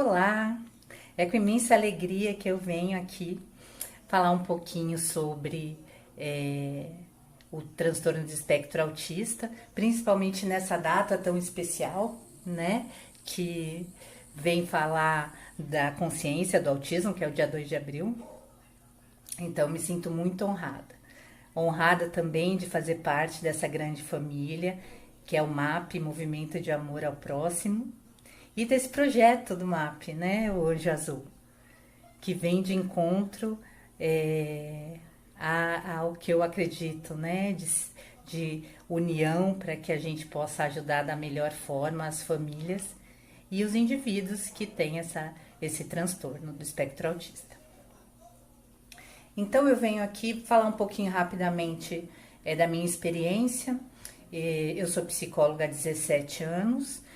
Olá, é com imensa alegria que eu venho aqui falar um pouquinho sobre o transtorno de espectro autista, principalmente nessa data tão especial, né? Que vem falar da consciência do autismo, que é o dia 2 de abril. Então, me sinto muito honrada. Honrada também de fazer parte dessa grande família, que é o MAP, Movimento de Amor ao Próximo, e desse projeto do MAP, né, o Anjo Azul, que vem de encontro ao que eu acredito, né, de união para que a gente possa ajudar da melhor forma as famílias e os indivíduos que têm esse transtorno do espectro autista. Então eu venho aqui falar um pouquinho rapidamente da minha experiência. Eu sou psicóloga há 17 anos,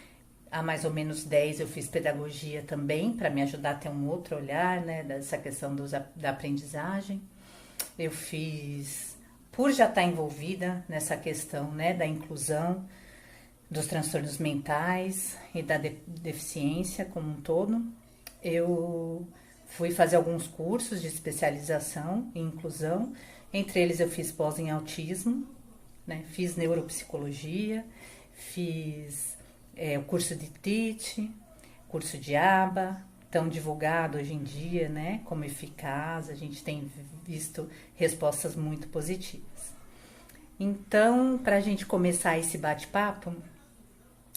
há mais ou menos 10 eu fiz pedagogia também, para me ajudar a ter um outro olhar, né, dessa questão da aprendizagem. Eu fiz, por já estar envolvida nessa questão, né, da inclusão, dos transtornos mentais e da deficiência como um todo, eu fui fazer alguns cursos de especialização em inclusão, entre eles eu fiz pós em autismo, né, fiz neuropsicologia, fiz o curso de TIT, curso de ABA, tão divulgado hoje em dia, né, como eficaz, a gente tem visto respostas muito positivas. Então, para a gente começar esse bate-papo,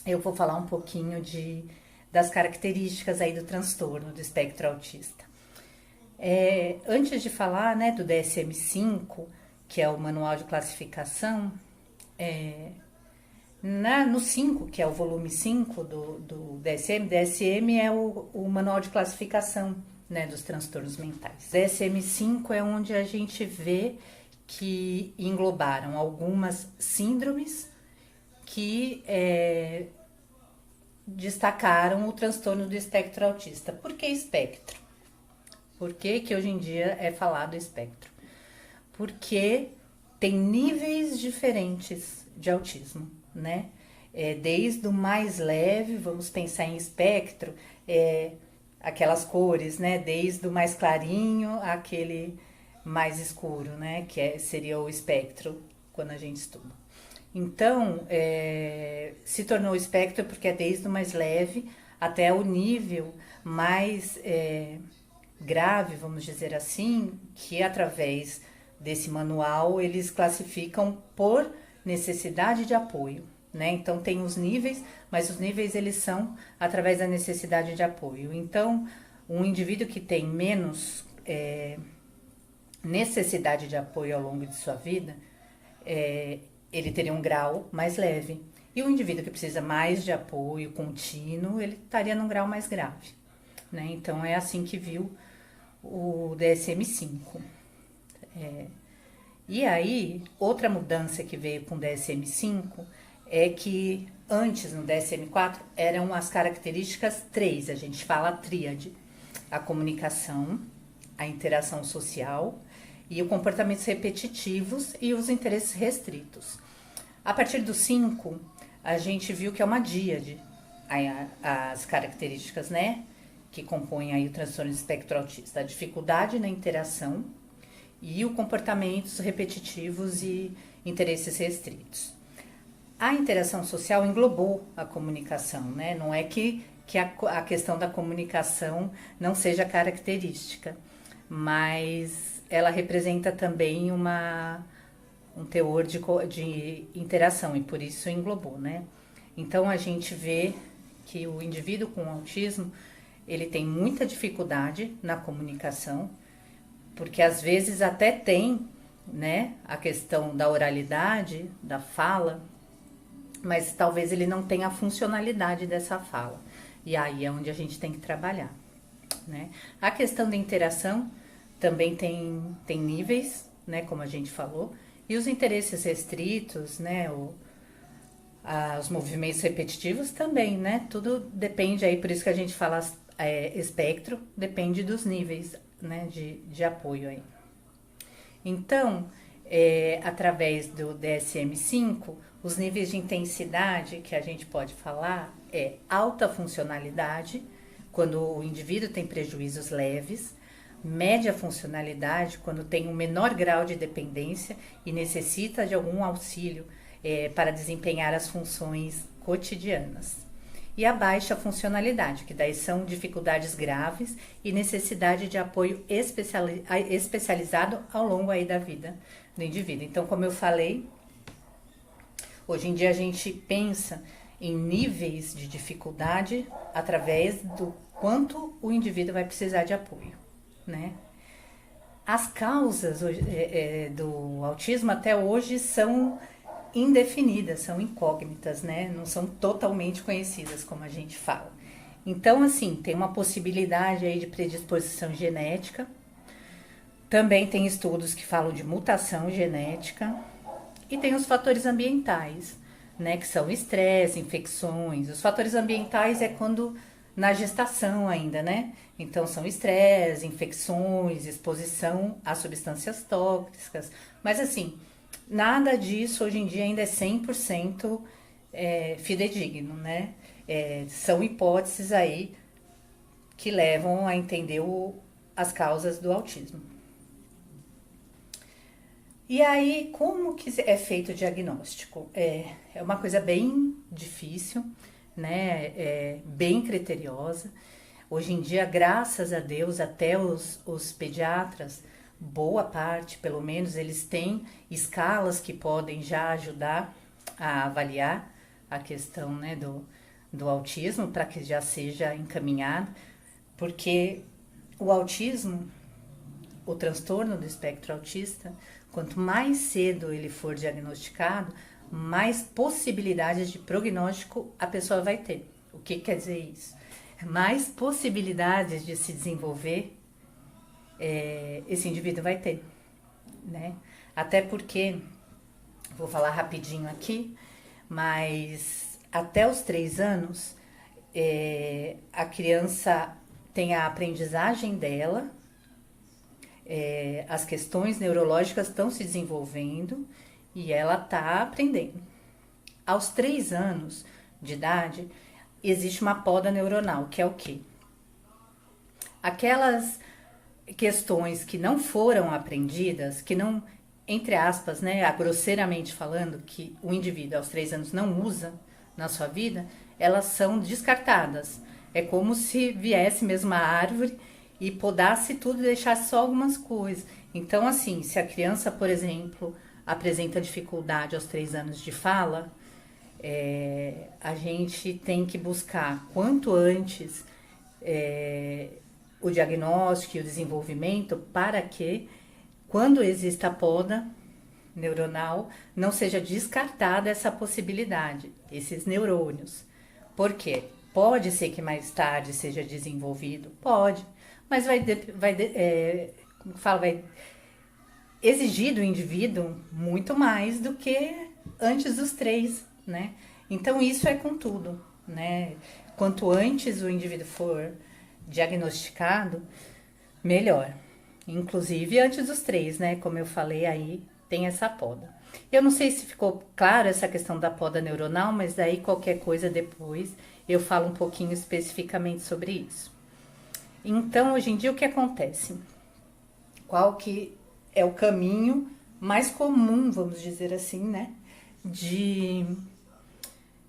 eu vou falar um pouquinho das características aí do transtorno do espectro autista. Antes de falar, né, do DSM-5, que é o Manual de Classificação, no 5, que é o volume 5 do DSM é o Manual de Classificação, né, dos transtornos mentais. DSM-5 é onde a gente vê que englobaram algumas síndromes que destacaram o transtorno do espectro autista. Por que espectro? Por que hoje em dia é falado espectro? Porque tem níveis diferentes de autismo, né? Desde o mais leve, vamos pensar em espectro, aquelas cores, né? Desde o mais clarinho àquele mais escuro, né? Que seria o espectro quando a gente estuda. Então, se tornou espectro porque é desde o mais leve até o nível mais grave, vamos dizer assim, que através desse manual eles classificam por necessidade de apoio, né? Então tem os níveis, mas os níveis eles são através da necessidade de apoio. Então, um indivíduo que tem menos necessidade de apoio ao longo de sua vida, ele teria um grau mais leve. E o indivíduo que precisa mais de apoio contínuo, ele estaria num grau mais grave, né? Então é assim que viu o DSM-5. E aí, outra mudança que veio com o DSM-5 é que antes, no DSM-4, eram as características 3, a gente fala a tríade: a comunicação, a interação social e os comportamentos repetitivos e os interesses restritos. A partir do 5, a gente viu que é uma díade as características, né, que compõem aí o transtorno de espectro autista: a dificuldade na interação e os comportamentos repetitivos e interesses restritos. A interação social englobou a comunicação, né? Não é que a questão da comunicação não seja característica, mas ela representa também um teor de interação e por isso englobou, né? Então a gente vê que o indivíduo com autismo, ele tem muita dificuldade na comunicação, porque às vezes até tem, né, a questão da oralidade, da fala, mas talvez ele não tenha a funcionalidade dessa fala. E aí é onde a gente tem que trabalhar, né? A questão da interação também tem níveis, né, como a gente falou, e os interesses restritos, né, os movimentos repetitivos também, né? Tudo depende aí, por isso que a gente fala espectro, depende dos níveis, né, de apoio aí. Então, através do DSM-5, os níveis de intensidade que a gente pode falar alta funcionalidade, quando o indivíduo tem prejuízos leves, média funcionalidade, quando tem um menor grau de dependência e necessita de algum auxílio para desempenhar as funções cotidianas. E a baixa funcionalidade, que daí são dificuldades graves e necessidade de apoio especializado ao longo aí da vida do indivíduo. Então, como eu falei, hoje em dia a gente pensa em níveis de dificuldade através do quanto o indivíduo vai precisar de apoio, né? As causas do autismo até hoje são indefinidas, são incógnitas, né? Não são totalmente conhecidas, como a gente fala. Então, assim, tem uma possibilidade aí de predisposição genética. Também tem estudos que falam de mutação genética. E tem os fatores ambientais, né? Que são estresse, infecções. Os fatores ambientais é quando na gestação ainda, né? Então, são estresse, infecções, exposição a substâncias tóxicas. Mas, assim, nada disso hoje em dia ainda é 100% fidedigno, né? São hipóteses aí que levam a entender as causas do autismo. E aí, como que é feito o diagnóstico? É uma coisa bem difícil, né? Bem criteriosa. Hoje em dia, graças a Deus, até os pediatras, boa parte, pelo menos, eles têm escalas que podem já ajudar a avaliar a questão, né, do autismo, para que já seja encaminhado, porque o autismo, o transtorno do espectro autista, quanto mais cedo ele for diagnosticado, mais possibilidades de prognóstico a pessoa vai ter. O que quer dizer isso? Mais possibilidades de se desenvolver esse indivíduo vai ter, né? Até porque, vou falar rapidinho aqui, mas até os 3 anos, a criança tem a aprendizagem dela, as questões neurológicas estão se desenvolvendo e ela está aprendendo. Aos 3 anos de idade, existe uma poda neuronal, que é o quê? Aquelas questões que não foram aprendidas, que não, entre aspas, né, grosseiramente falando, que o indivíduo aos 3 anos não usa na sua vida, elas são descartadas. É como se viesse mesmo a árvore e podasse tudo e deixasse só algumas coisas. Então, assim, se a criança, por exemplo, apresenta dificuldade aos 3 anos de fala, a gente tem que buscar quanto antes o diagnóstico e o desenvolvimento para que, quando exista a poda neuronal, não seja descartada essa possibilidade, esses neurônios. Por quê? Pode ser que mais tarde seja desenvolvido? Pode, mas vai exigir do indivíduo muito mais do que antes dos 3, né? Então, isso é com tudo, né? Quanto antes o indivíduo for diagnosticado, melhor. Inclusive antes dos 3, né? Como eu falei aí, tem essa poda. Eu não sei se ficou claro essa questão da poda neuronal, mas daí qualquer coisa depois eu falo um pouquinho especificamente sobre isso. Então, hoje em dia, o que acontece? Qual que é o caminho mais comum, vamos dizer assim, né? De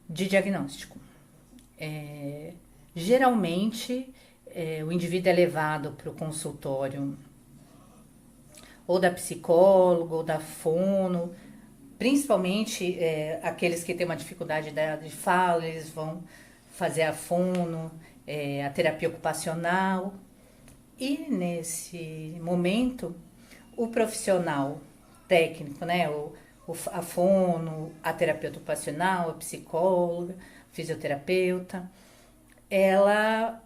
diagnóstico. Geralmente, o indivíduo é levado para o consultório ou da psicóloga ou da fono, principalmente aqueles que têm uma dificuldade de fala, eles vão fazer a fono, a terapia ocupacional. E nesse momento, o profissional técnico, né, a fono, a terapeuta ocupacional, a psicóloga, fisioterapeuta, ela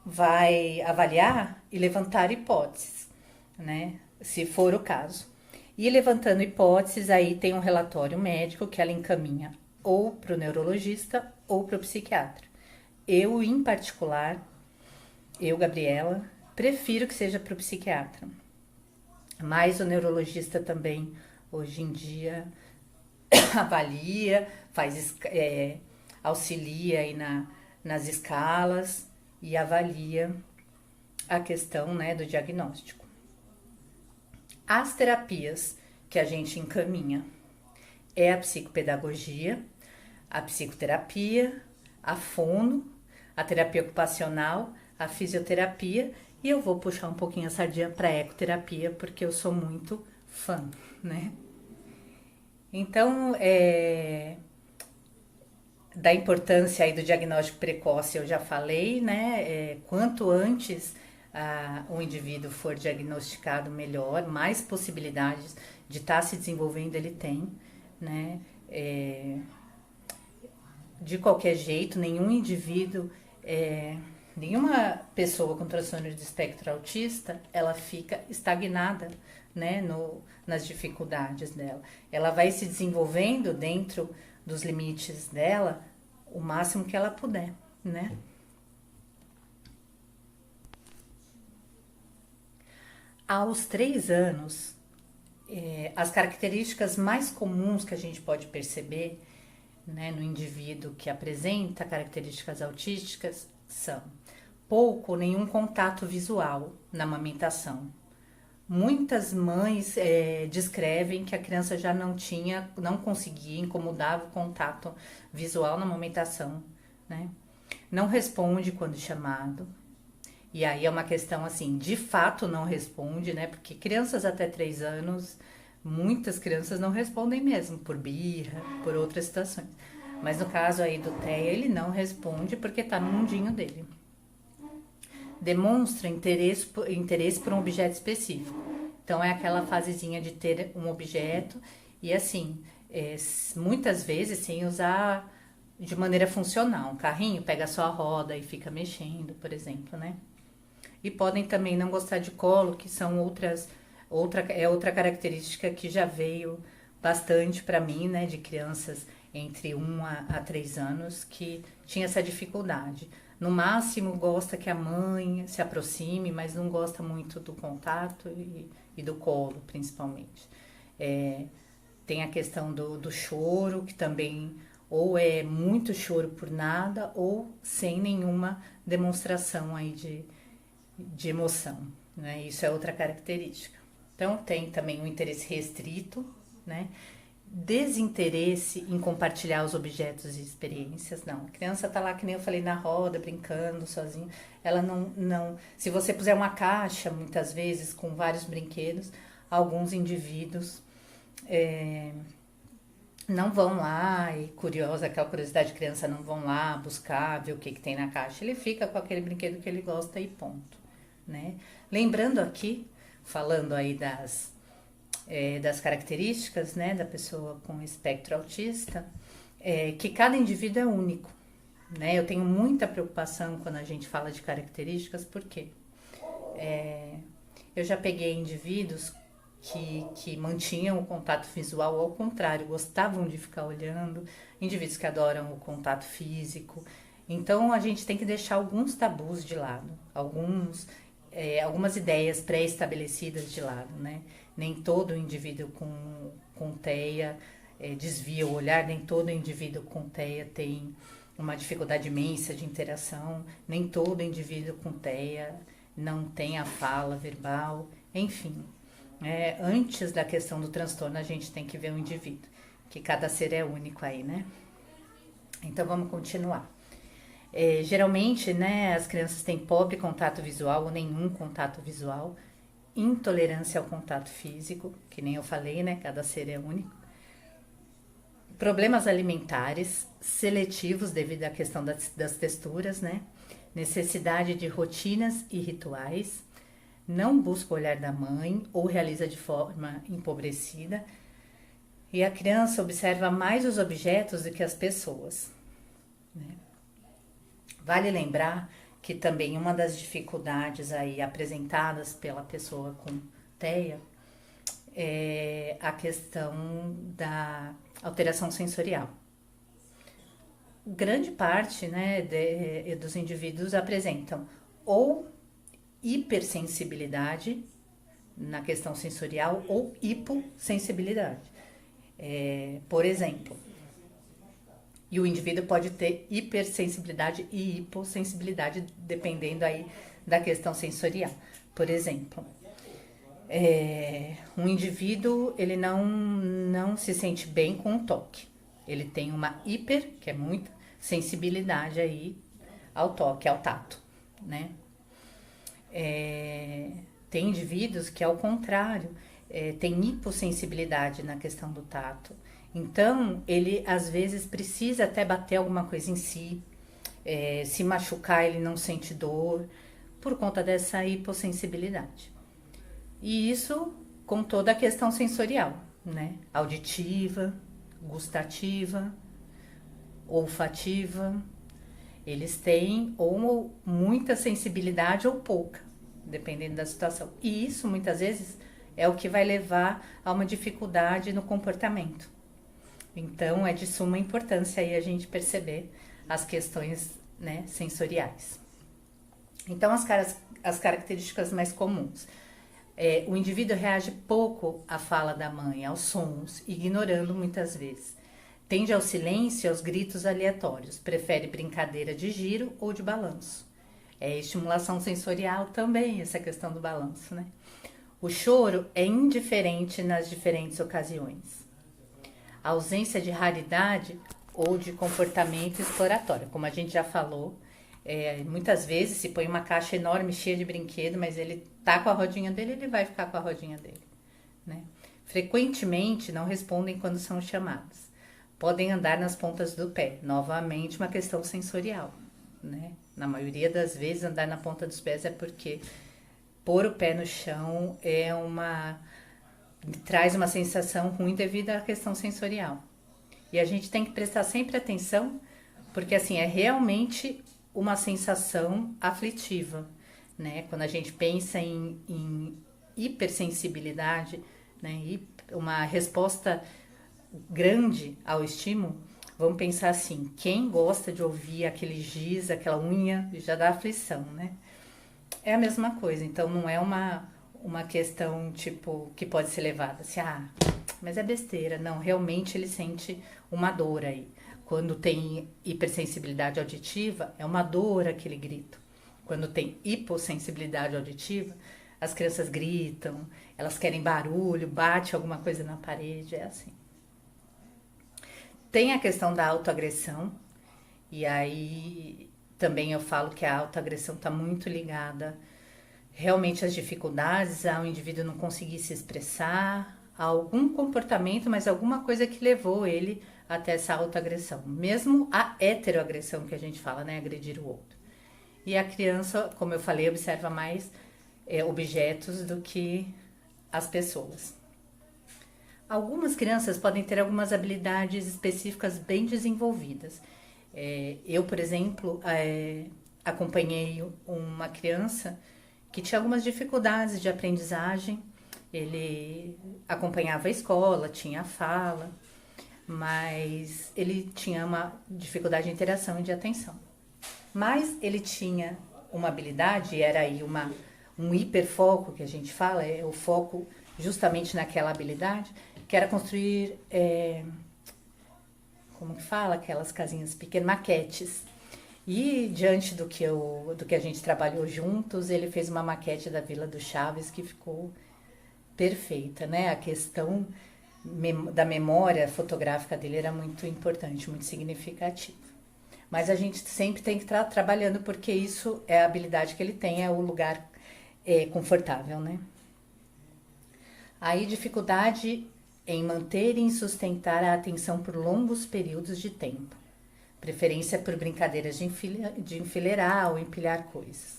vai avaliar e levantar hipóteses, né, se for o caso. E levantando hipóteses, aí tem um relatório médico que ela encaminha ou para o neurologista ou para o psiquiatra. Eu, em particular, Gabriela, prefiro que seja para o psiquiatra. Mas o neurologista também, hoje em dia, avalia, auxilia aí nas escalas. e avalia a questão, né, do diagnóstico. As terapias que a gente encaminha é a psicopedagogia, a psicoterapia, a fono, a terapia ocupacional, a fisioterapia, e eu vou puxar um pouquinho a sardinha para a ecoterapia, porque eu sou muito fã, né? Então, da importância aí do diagnóstico precoce eu já falei, né? Quanto antes o indivíduo for diagnosticado, melhor, mais possibilidades de estar se desenvolvendo ele tem, né? De qualquer jeito, nenhum indivíduo, nenhuma pessoa com transtorno de espectro autista, ela fica estagnada, né, nas dificuldades dela. Ela vai se desenvolvendo dentro dos limites dela o máximo que ela puder, né? Aos 3 anos, as características mais comuns que a gente pode perceber, né, no indivíduo que apresenta características autísticas são pouco ou nenhum contato visual na amamentação. Muitas mães descrevem que a criança já não conseguia, incomodava o contato visual na amamentação, né? Não responde quando chamado. E aí é uma questão assim, de fato não responde, né? Porque crianças até 3 anos, muitas crianças não respondem mesmo, por birra, por outras situações. Mas no caso aí do TEA, ele não responde porque tá no mundinho dele. Demonstra interesse por um objeto específico. Então é aquela fasezinha de ter um objeto e assim, muitas vezes sem usar de maneira funcional. Um carrinho pega só a roda e fica mexendo, por exemplo, né? E podem também não gostar de colo, que são outra característica que já veio bastante para mim, né, de crianças entre 1 a 3 anos que tinha essa dificuldade. No máximo gosta que a mãe se aproxime, mas não gosta muito do contato e do colo, principalmente. Tem a questão do choro, que também ou é muito choro por nada ou sem nenhuma demonstração aí de emoção, né? Isso é outra característica. Então tem também um interesse restrito, né? Desinteresse em compartilhar os objetos e experiências, não. A criança tá lá, que nem eu falei, na roda, brincando, sozinha. Ela não... Se você puser uma caixa, muitas vezes, com vários brinquedos, alguns indivíduos não vão lá, e curiosa, aquela curiosidade de criança, não vão lá buscar, ver o que tem na caixa. Ele fica com aquele brinquedo que ele gosta e ponto, né? Lembrando aqui, falando aí das características, né, da pessoa com espectro autista, que cada indivíduo é único, né? Eu tenho muita preocupação quando a gente fala de características, porque eu já peguei indivíduos que mantinham o contato visual, ao contrário, gostavam de ficar olhando, indivíduos que adoram o contato físico. Então a gente tem que deixar alguns tabus de lado, algumas ideias pré-estabelecidas de lado, né? Nem todo indivíduo com TEA desvia o olhar, nem todo indivíduo com TEA tem uma dificuldade imensa de interação, nem todo indivíduo com TEA não tem a fala verbal, enfim. Antes da questão do transtorno, a gente tem que ver o indivíduo, que cada ser é único aí, né? Então vamos continuar. Geralmente, né, as crianças têm pobre contato visual ou nenhum contato visual, intolerância ao contato físico, que nem eu falei, né, cada ser é único. Problemas alimentares seletivos devido à questão das texturas, né? Necessidade de rotinas e rituais, não busca o olhar da mãe ou realiza de forma empobrecida, e a criança observa mais os objetos do que as pessoas, né? Vale lembrar que também uma das dificuldades aí apresentadas pela pessoa com TEA é a questão da alteração sensorial. Grande parte, né, dos indivíduos apresentam ou hipersensibilidade na questão sensorial ou hipossensibilidade. Por exemplo, E o indivíduo pode ter hipersensibilidade e hipossensibilidade, dependendo aí da questão sensorial. Por exemplo, um indivíduo ele não se sente bem com o toque. Ele tem uma hiper, que é muita sensibilidade aí ao toque, ao tato, né? Tem indivíduos que, ao contrário, tem hipossensibilidade na questão do tato. Então, ele às vezes precisa até bater alguma coisa em si, se machucar, ele não sente dor, por conta dessa hipossensibilidade. E isso com toda a questão sensorial, né? Auditiva, gustativa, olfativa. Eles têm ou muita sensibilidade ou pouca, dependendo da situação. E isso, muitas vezes, é o que vai levar a uma dificuldade no comportamento. Então, é de suma importância aí a gente perceber as questões, né, sensoriais. Então, as características mais comuns. O indivíduo reage pouco à fala da mãe, aos sons, ignorando muitas vezes. Tende ao silêncio e aos gritos aleatórios. Prefere brincadeira de giro ou de balanço. Estimulação sensorial também, essa questão do balanço, né? O choro é indiferente nas diferentes ocasiões. A ausência de raridade ou de comportamento exploratório. Como a gente já falou, muitas vezes se põe uma caixa enorme cheia de brinquedo, mas ele tá com a rodinha dele, ele vai ficar com a rodinha dele, né? Frequentemente não respondem quando são chamados. Podem andar nas pontas do pé. Novamente, uma questão sensorial, né? Na maioria das vezes, andar na ponta dos pés é porque pôr o pé no chão traz uma sensação ruim devido à questão sensorial. E a gente tem que prestar sempre atenção, porque assim, é realmente uma sensação aflitiva, né? Quando a gente pensa em hipersensibilidade, né? Uma resposta grande ao estímulo, vamos pensar assim, quem gosta de ouvir aquele giz, aquela unha, já dá aflição, né? É a mesma coisa, então não é uma questão, tipo, que pode ser levada assim, mas é besteira. Não, realmente ele sente uma dor aí. Quando tem hipersensibilidade auditiva, é uma dor aquele grito. Quando tem hipossensibilidade auditiva, as crianças gritam, elas querem barulho, bate alguma coisa na parede, é assim. Tem a questão da autoagressão, e aí também eu falo que a autoagressão está muito ligada realmente às dificuldades, ao indivíduo não conseguir se expressar, a algum comportamento, mas alguma coisa que levou ele até essa autoagressão. Mesmo a heteroagressão que a gente fala, né? Agredir o outro. E a criança, como eu falei, observa mais objetos do que as pessoas. Algumas crianças podem ter algumas habilidades específicas bem desenvolvidas. Eu, por exemplo, acompanhei uma criança que tinha algumas dificuldades de aprendizagem. Ele acompanhava a escola, tinha a fala, mas ele tinha uma dificuldade de interação e de atenção. Mas ele tinha uma habilidade, era aí um hiperfoco que a gente fala, o foco justamente naquela habilidade, que era construir, como que fala, aquelas casinhas pequenas, maquetes. E diante do que a gente trabalhou juntos, ele fez uma maquete da Vila do Chaves que ficou perfeita, né? A questão da memória fotográfica dele era muito importante, muito significativa. Mas a gente sempre tem que estar trabalhando, porque isso é a habilidade que ele tem, é o lugar confortável, né? Aí, dificuldade em manter e sustentar a atenção por longos períodos de tempo. Preferência por brincadeiras de enfileirar ou empilhar coisas.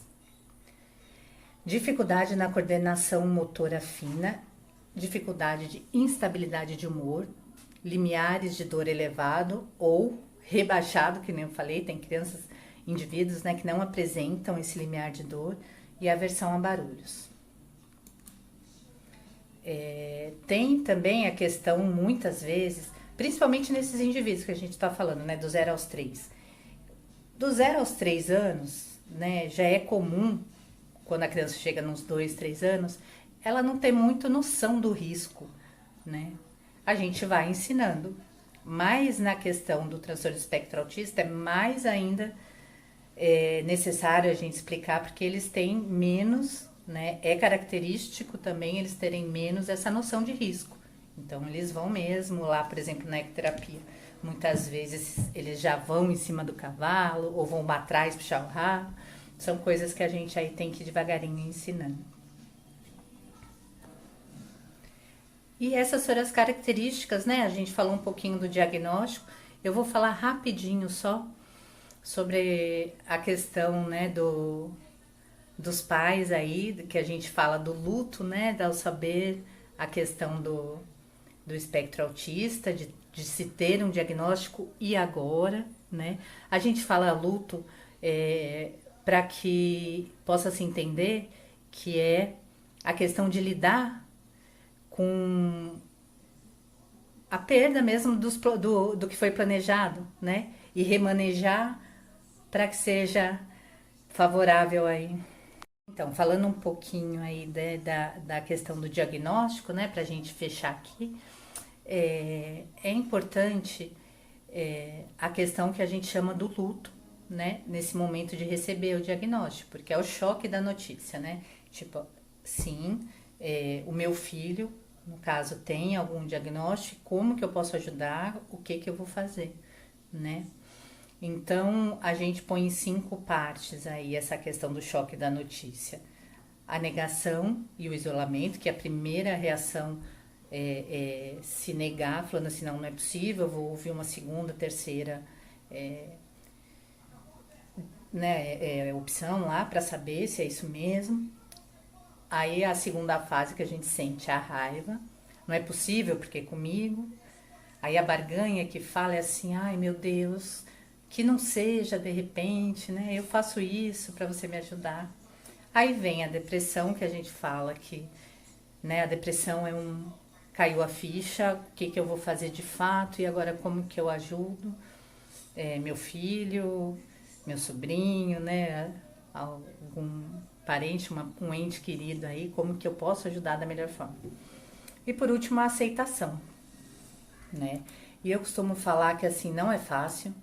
Dificuldade na coordenação motora fina, dificuldade de instabilidade de humor, limiares de dor elevado ou rebaixado, que nem eu falei, tem crianças, indivíduos, né, que não apresentam esse limiar de dor, e aversão a barulhos. Tem também a questão, muitas vezes, principalmente nesses indivíduos que a gente está falando, né, do 0 aos 3. Do 0 aos 3 anos, né, já é comum, quando a criança chega nos 2, 3 anos, ela não tem muito noção do risco, né? A gente vai ensinando Mas na questão do transtorno do espectro autista é mais ainda necessário a gente explicar, porque eles têm menos, né? É característico também eles terem menos essa noção de risco. Então eles vão mesmo lá, por exemplo, na ecoterapia. Muitas vezes eles já vão em cima do cavalo ou vão atrás puxar o rabo. São coisas que a gente aí tem que ir devagarinho ensinando. E essas foram as características, né? A gente falou um pouquinho do diagnóstico. Eu vou falar rapidinho só sobre a questão, né, dos pais aí, que a gente fala do luto, né, ao saber a questão do espectro autista, de se ter um diagnóstico e agora, né? A gente fala luto para que possa se entender que é a questão de lidar com a perda mesmo do que foi planejado, né? E remanejar para que seja favorável aí. Então, falando um pouquinho aí da questão do diagnóstico, né? Para a gente fechar aqui, é importante a questão que a gente chama do luto, né? Nesse momento de receber o diagnóstico, porque é o choque da notícia, né? Tipo, sim, o meu filho, no caso, tem algum diagnóstico, como que eu posso ajudar, o que que eu vou fazer, né? Então, a gente põe em 5 partes aí essa questão do choque da notícia. A negação e o isolamento, que a primeira reação é se negar, falando assim, não é possível, eu vou ouvir uma segunda, terceira opção lá para saber se é isso mesmo. Aí a segunda fase que a gente sente a raiva, não é possível porque é comigo. Aí a barganha que fala é assim, ai meu Deus, que não seja de repente, né? Eu faço isso para você me ajudar. Aí vem a depressão que a gente fala que, né? A depressão caiu a ficha, o que que eu vou fazer de fato e agora como que eu ajudo meu filho, meu sobrinho, né? Algum parente, um ente querido aí, como que eu posso ajudar da melhor forma. E por último, a aceitação, né? E eu costumo falar que assim, não é fácil,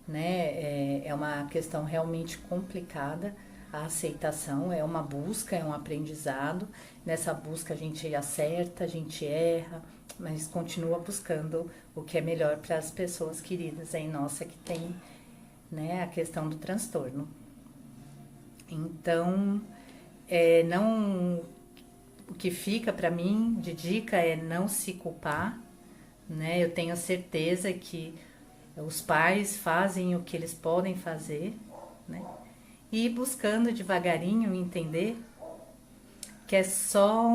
né? É uma questão realmente complicada. A aceitação é uma busca, é um aprendizado. Nessa busca a gente acerta, a gente erra, mas continua buscando o que é melhor para as pessoas queridas aí nossa que tem, né, a questão do transtorno. Então, não, o que fica para mim de dica é não se culpar, né? Eu tenho certeza que os pais fazem o que eles podem fazer, né? E ir buscando devagarinho entender que é só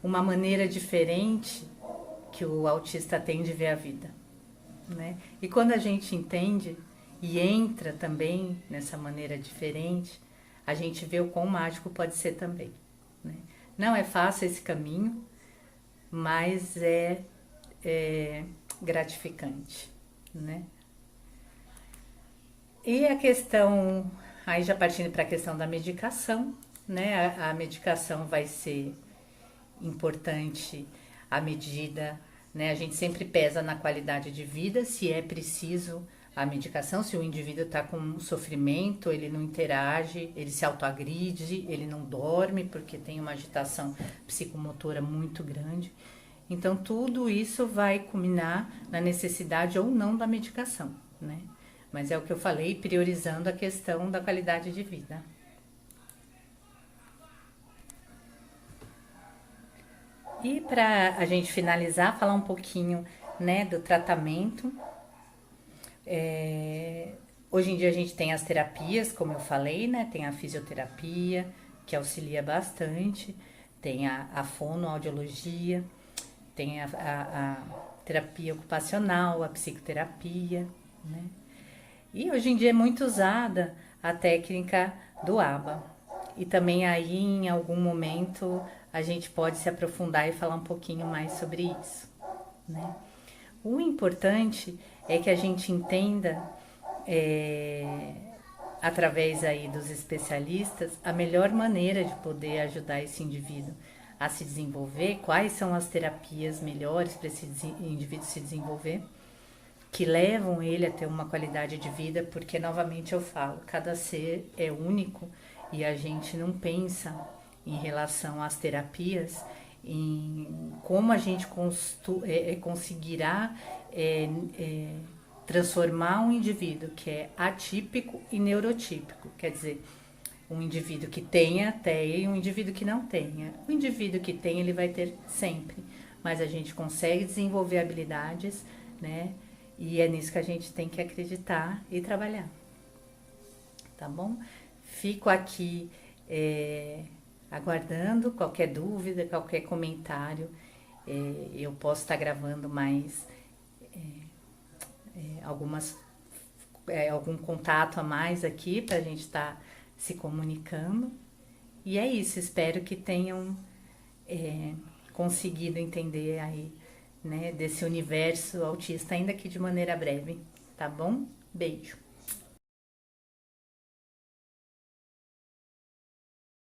uma maneira diferente que o autista tem de ver a vida, né? E quando a gente entende e entra também nessa maneira diferente, a gente vê o quão mágico pode ser também, né? Não é fácil esse caminho, mas é gratificante, né? E a questão, aí já partindo para a questão da medicação, né? A medicação vai ser importante à medida, né? A gente sempre pesa na qualidade de vida, se é preciso a medicação, se o indivíduo está com um sofrimento, ele não interage, ele se autoagride, ele não dorme porque tem uma agitação psicomotora muito grande. Então, tudo isso vai culminar na necessidade ou não da medicação, né? Mas é o que eu falei, priorizando a questão da qualidade de vida. E para a gente finalizar, falar um pouquinho, né, do tratamento. Hoje em dia a gente tem as terapias, como eu falei, né? Tem a fisioterapia, que auxilia bastante, tem a fonoaudiologia, tem a terapia ocupacional, a psicoterapia, né? E hoje em dia é muito usada a técnica do ABA. E também aí, em algum momento, a gente pode se aprofundar e falar um pouquinho mais sobre isso, né? O importante é que a gente entenda, através aí dos especialistas, a melhor maneira de poder ajudar esse indivíduo a se desenvolver, quais são as terapias melhores para esse indivíduo se desenvolver, que levam ele a ter uma qualidade de vida, porque novamente eu falo, cada ser é único e a gente não pensa em relação às terapias, em como a gente conseguirá transformar um indivíduo que é atípico e neurotípico, quer dizer, um indivíduo que tenha TEA e um indivíduo que não tenha. O indivíduo que tem, ele vai ter sempre, mas a gente consegue desenvolver habilidades, né? E é nisso que a gente tem que acreditar e trabalhar, tá bom? Fico aqui aguardando qualquer dúvida, qualquer comentário. Eu posso estar gravando mais algum contato a mais aqui para a gente estar se comunicando. E é isso, espero que tenham conseguido entender aí, né, desse universo autista, ainda que de maneira breve, tá bom? Beijo!